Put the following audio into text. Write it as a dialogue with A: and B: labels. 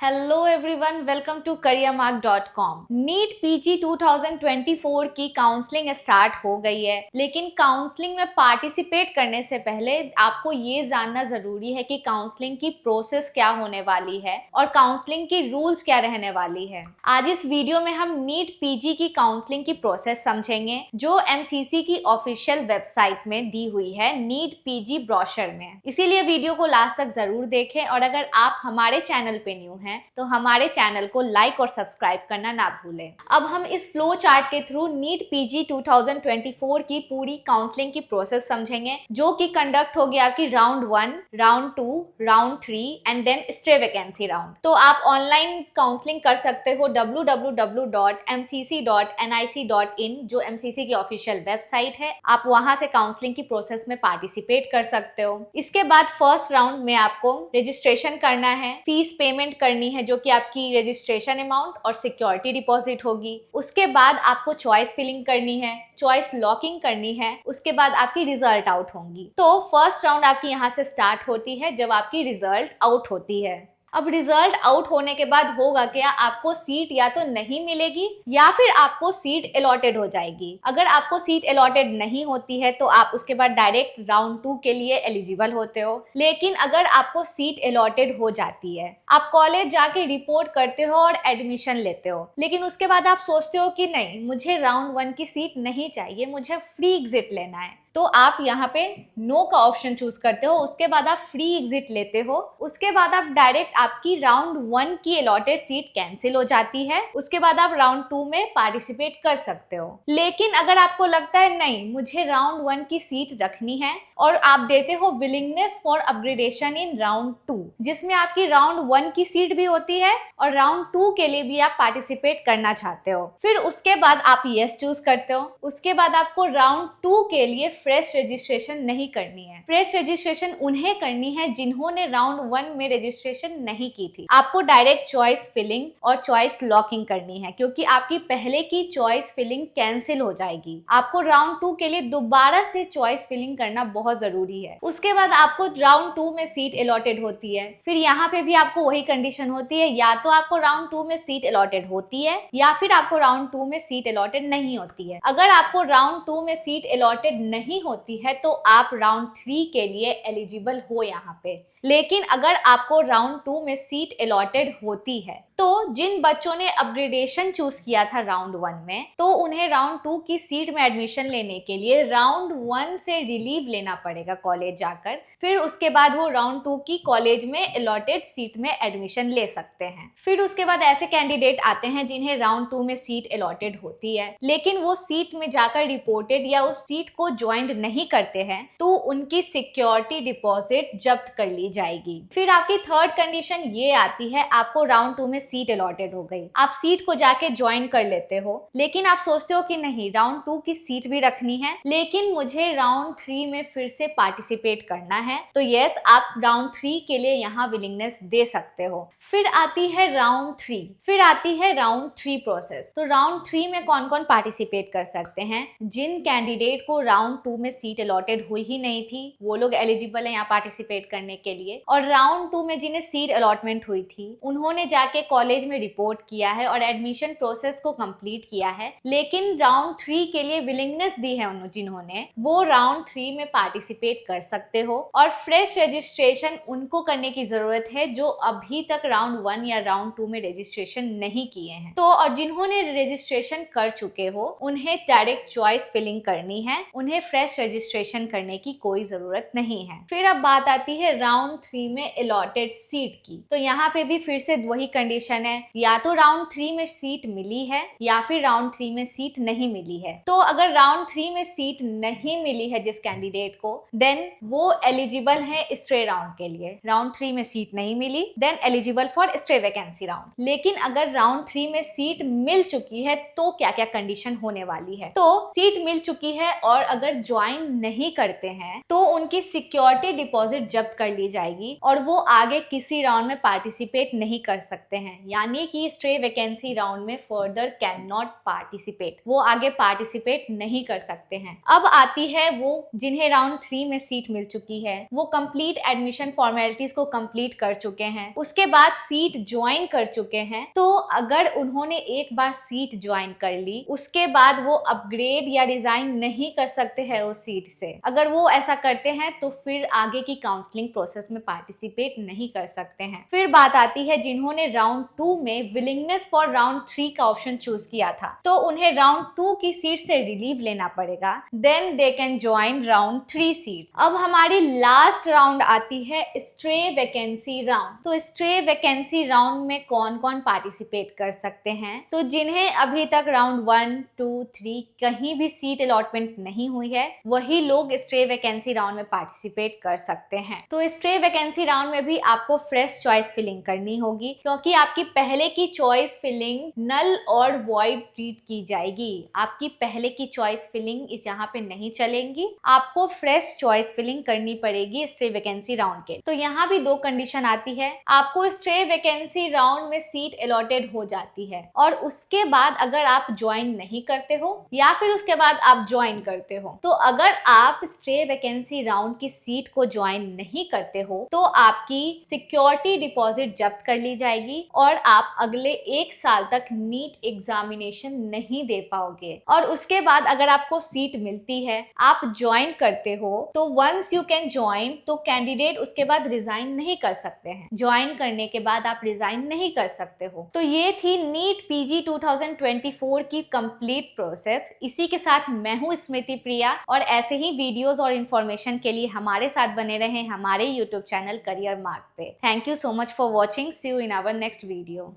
A: Hello everyone, welcome to careermark.com। NEET PG 2024 की counselling start हो गई है, लेकिन काउंसलिंग में पार्टिसिपेट करने से पहले आपको ये जानना जरूरी है कि काउंसलिंग की प्रोसेस क्या होने वाली है और काउंसलिंग की रूल्स क्या रहने वाली है। आज इस वीडियो में हम नीट पीजी की काउंसलिंग की प्रोसेस समझेंगे, जो एमसीसी की ऑफिशियल वेबसाइट में दी हुई है नीट पीजी ब्रोशर में। इसीलिए वीडियो को लास्ट तक जरूर देखें और अगर आप हमारे चैनल पे न्यू हैं तो हमारे चैनल को लाइक और सब्सक्राइब करना ना भूलें। अब हम इस फ्लो चार्ट के थ्रू नीट पीजी 2024 की पूरी काउंसलिंग की प्रोसेस समझेंगे, जो कि कंडक्ट होगी आपकी round 1, round 2, round 3 and then stray vacancy round. तो आप ऑनलाइन काउंसलिंग कर सकते हो www.mcc.nic.in, जो एमसीसी की ऑफिशियल वेबसाइट है। आप वहां से काउंसलिंग की प्रोसेस में पार्टिसिपेट कर सकते हो। इसके बाद फर्स्ट राउंड में आपको रजिस्ट्रेशन करना है, फीस पेमेंट करनी है, जो कि आपकी रजिस्ट्रेशन अमाउंट और सिक्योरिटी डिपॉजिट होगी। उसके बाद आपको चॉइस फिलिंग करनी है, चॉइस लॉकिंग करनी है। उसके बाद आपकी रिजल्ट आउट होंगी। तो फर्स्ट राउंड आपकी यहाँ से स्टार्ट होती है जब आपकी रिजल्ट आउट होती है। अब रिजल्ट आउट होने के बाद होगा क्या, आपको सीट या तो नहीं मिलेगी या फिर आपको सीट अलॉटेड हो जाएगी। अगर आपको सीट अलॉटेड नहीं होती है तो आप उसके बाद डायरेक्ट राउंड 2 के लिए एलिजिबल होते हो। लेकिन अगर आपको सीट अलॉटेड हो जाती है, आप कॉलेज जाके रिपोर्ट करते हो और एडमिशन लेते हो, लेकिन उसके बाद आप सोचते हो कि नहीं, मुझे राउंड 1 की सीट नहीं चाहिए, मुझे फ्री एग्जिट लेना है, तो आप यहाँ पे नो का ऑप्शन चूज करते हो। उसके बाद आप फ्री एग्जिट लेते हो। उसके बाद आप डायरेक्ट आपकी राउंड 1 की अलॉटेड सीट कैंसिल हो जाती है। उसके बाद आप राउंड 2 में पार्टिसिपेट कर सकते हो। लेकिन अगर आपको लगता है नहीं, मुझे राउंड 1 की सीट रखनी है और आप देते हो willingness for upgradation in round 2, जिसमें आपकी राउंड 1 की सीट भी होती है और राउंड 2 के लिए भी आप पार्टिसिपेट करना चाहते हो, फिर उसके बाद आप यस चूज करते हो। उसके बाद आपको राउंड 2 के लिए फ्रेश रजिस्ट्रेशन नहीं करनी है। फ्रेश रजिस्ट्रेशन उन्हें करनी है जिन्होंने राउंड 1 में रजिस्ट्रेशन नहीं की थी। आपको डायरेक्ट चॉइस फिलिंग और चॉइस लॉकिंग करनी है, क्योंकि आपकी पहले की चॉइस फिलिंग कैंसिल हो जाएगी। आपको राउंड 2 के लिए दोबारा से चॉइस फिलिंग करना बहुत जरूरी है। उसके बाद आपको राउंड 2 में सीट अलॉटेड होती है। फिर यहाँ पे भी आपको वही कंडीशन होती है, या तो आपको राउंड 2 में सीट अलॉटेड होती है या फिर आपको राउंड 2 में सीट अलॉटेड नहीं होती है। अगर आपको राउंड 2 में सीट अलॉटेड नहीं होती है तो आप राउंड 3 के लिए एलिजिबल हो यहाँ पे। लेकिन अगर आपको राउंड 2 में सीट अलॉटेड होती है तो जिन बच्चों ने अपग्रेडेशन चूज किया था राउंड 1 में, तो उन्हें राउंड 2 की सीट में एडमिशन लेने के लिए राउंड 1 से रिलीव लेना पड़ेगा कॉलेज जाकर। फिर उसके बाद वो राउंड 2 की कॉलेज में अलॉटेड सीट में एडमिशन ले सकते हैं। फिर उसके बाद ऐसे कैंडिडेट आते हैं जिन्हें राउंड 2 में सीट अलॉटेड होती है, लेकिन वो सीट में जाकर रिपोर्टेड या उस सीट को ज्वाइन नहीं करते हैं, तो उनकी सिक्योरिटी डिपॉजिट जब्त कर ली जाएगी। फिर आपकी थर्ड कंडीशन ये आती है, आपको राउंड 2 में सीट अलॉटेड हो गई, आप सीट को जाके ज्वाइन कर लेते हो, लेकिन आप सोचते हो कि नहीं, राउंड 2 की सीट भी रखनी है, लेकिन मुझे राउंड 3 में फिर से पार्टिसिपेट करना है, तो यस, आप राउंड 3 के लिए यहाँ विलिंगनेस दे सकते हो। फिर आती है राउंड 3। फिर आती है राउंड 3 प्रोसेस। तो राउंड 3 में कौन कौन पार्टिसिपेट कर सकते हैं? जिन कैंडिडेट को राउंड 2 में सीट अलॉटेड हुई ही नहीं थी, वो लोग एलिजिबल है यहाँ पार्टिसिपेट करने के लिए। और राउंड 2 में जिन्हें सीट अलॉटमेंट हुई थी, उन्होंने जाके कॉलेज में रिपोर्ट किया है और एडमिशन प्रोसेस को कंप्लीट किया है, लेकिन राउंड 3 के लिए विलिंगनेस दी है जिन्होंने, वो राउंड 3 में पार्टिसिपेट कर सकते हो। और फ्रेश रजिस्ट्रेशन उनको करने की जरूरत है जो अभी तक राउंड 1 या राउंड 2 में रजिस्ट्रेशन नहीं किए हैं। तो और जिन्होंने रजिस्ट्रेशन कर चुके हो, उन्हें डायरेक्ट चॉइस फिलिंग करनी है, उन्हें फ्रेश रजिस्ट्रेशन करने की कोई जरूरत नहीं है। फिर अब बात आती है राउंड 3 में अलॉटेड सीट की। तो यहाँ पे भी फिर से वही कंडीशन है, या तो राउंड 3 में सीट मिली है या फिर राउंड 3 में सीट नहीं मिली है। तो अगर राउंड 3 में सीट नहीं मिली है जिस कैंडिडेट को, देन वो एलिजिबल है स्टे राउंड के लिए। राउंड 3 में सीट नहीं मिली, then eligible for stray vacancy round. लेकिन अगर राउंड 3 में सीट मिल चुकी है तो क्या क्या कंडीशन होने वाली है? तो सीट मिल चुकी है और अगर ज्वाइन नहीं करते हैं तो उनकी सिक्योरिटी डिपॉजिट जब्त कर ली जाएगी और वो आगे किसी राउंड में पार्टिसिपेट नहीं कर सकते हैं, यानी कि स्ट्रे वैकेंसी राउंड में फर्दर कैन नॉट पार्टिसिपेट, वो आगे पार्टिसिपेट नहीं कर सकते हैं। अब आती है वो जिन्हें राउंड 3 में सीट मिल चुकी है, वो कंप्लीट एडमिशन फॉर्मेलिटीज को कंप्लीट कर चुके हैं, उसके बाद सीट ज्वाइन कर चुके हैं। तो अगर उन्होंने एक बार सीट ज्वाइन कर ली, उसके बाद वो अपग्रेड या रिजाइन नहीं कर सकते हैं उस सीट से। अगर वो ऐसा करते हैं तो फिर आगे की काउंसलिंग प्रोसेस में पार्टिसिपेट नहीं कर सकते हैं। फिर बात आती है जिन्होंने राउंड 2 में विलिंगनेस फॉर राउंड 3 का ऑप्शन चूज किया था, तो उन्हें राउंड 2 की सीट से रिलीव लेना पड़ेगा, then they can join round 3 seat. अब हमारी लास्ट राउंड आती है स्ट्रे वैकेंसी राउंड। तो स्ट्रे वैकेंसी राउंड में कौन कौन पार्टिसिपेट कर सकते हैं? तो जिन्हें अभी तक राउंड 1, 2, 3 कहीं भी सीट अलॉटमेंट नहीं हुई है, वही लोग स्ट्रे वैकेंसी राउंड में पार्टिसिपेट कर सकते हैं। तो स्ट्रे वैकेंसी राउंड में भी आपको फ्रेश चॉइस फिलिंग करनी होगी, क्योंकि आपकी पहले की चॉइस फिलिंग नल और वॉइड ट्रीट की जाएगी। आपकी पहले की चॉइस फिलिंग इस यहाँ पे नहीं चलेंगी, आपको फ्रेश चॉइस फिलिंग करनी पड़ेगी स्ट्रे वैकेंसी राउंड के। तो यहाँ भी 2 कंडीशन आती है, आपको स्ट्रे वैकेंसी राउंड में सीट अलॉटेड हो जाती है और उसके बाद अगर आप ज्वाइन नहीं करते हो या फिर उसके बाद आप ज्वाइन करते हो, तो अगर आप स्ट्रे वैकेंसी राउंड की सीट को ज्वाइन नहीं करते हो तो आपकी सिक्योरिटी डिपॉजिट जब्त कर ली जाएगी और आप अगले 1 साल तक नीट एग्जामिनेशन नहीं दे पाओगे। और उसके बाद अगर आपको सीट मिलती है, आप ज्वाइन करते हो, तो वंस यू कैन ज्वाइन, तो कैंडिडेट उसके बाद रिजाइन नहीं कर सकते हैं। ज्वाइन करने के बाद आप रिजाइन नहीं कर सकते हो। तो ये थी नीट पीजी 2024 की कंप्लीट प्रोसेस। इसी के साथ मैं हूँ स्मृति प्रिया, और ऐसे ही वीडियोस और इन्फॉर्मेशन के लिए हमारे साथ बने रहें हमारे यूट्यूब चैनल करियर मार्ग पे। Thank you so much for watching. See you in our next video.